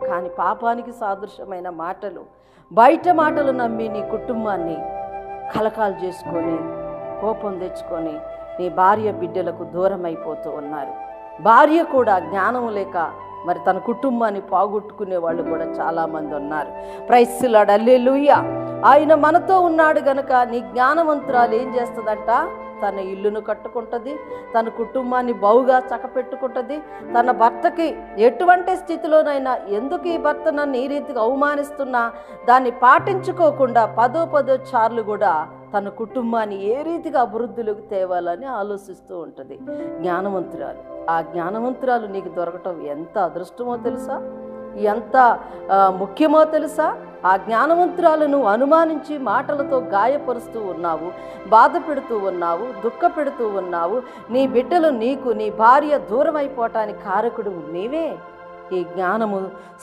కానీ పాపానికి సాదృశ్యమైన మాటలు, బయట మాటలు నమ్మి నీ కుటుంబాన్ని కలకాలు చేసుకొని, కోపం తెచ్చుకొని నీ భార్య బిడ్డలకు దూరం అయిపోతూ ఉన్నారు. భార్య కూడా జ్ఞానం లేక మరి తన కుటుంబాన్ని పోగొట్టుకునే వాళ్ళు కూడా చాలామంది ఉన్నారు. ప్రైజ్ ది లార్డ్, హల్లెలూయా. ఆయన మనతో ఉన్నాడు గనుక నీ జ్ఞానవంతురాలు ఏం చేస్తుందంట? తన ఇల్లును కట్టుకుంటుంది, తన కుటుంబాన్ని బావుగా చక్కపెట్టుకుంటుంది. తన భర్తకి ఎటువంటి స్థితిలోనైనా ఎందుకు ఈ భర్త నన్ను ఈ రీతిగా అవమానిస్తున్నా దాన్ని పాటించుకోకుండా పదో చార్లు కూడా తన కుటుంబాన్ని ఏ రీతిగా అభివృద్ధిలోకి తేవాలని ఆలోచిస్తూ ఉంటుంది జ్ఞానవంతురాలు. ఆ జ్ఞానవంతురాలు నీకు దొరకటం ఎంత అదృష్టమో తెలుసా, ఎంత ముఖ్యమో తెలుసా? ఆ జ్ఞానవంతురాలను అనుమానించి మాటలతో గాయపరుస్తూ ఉన్నావు, బాధ పెడుతూ ఉన్నావు, దుఃఖ పెడుతూ ఉన్నావు. నీ బిడ్డలు నీకు, నీ భార్య దూరం అయిపోవటానికి కారకుడు నీవే. ఈ జ్ఞానము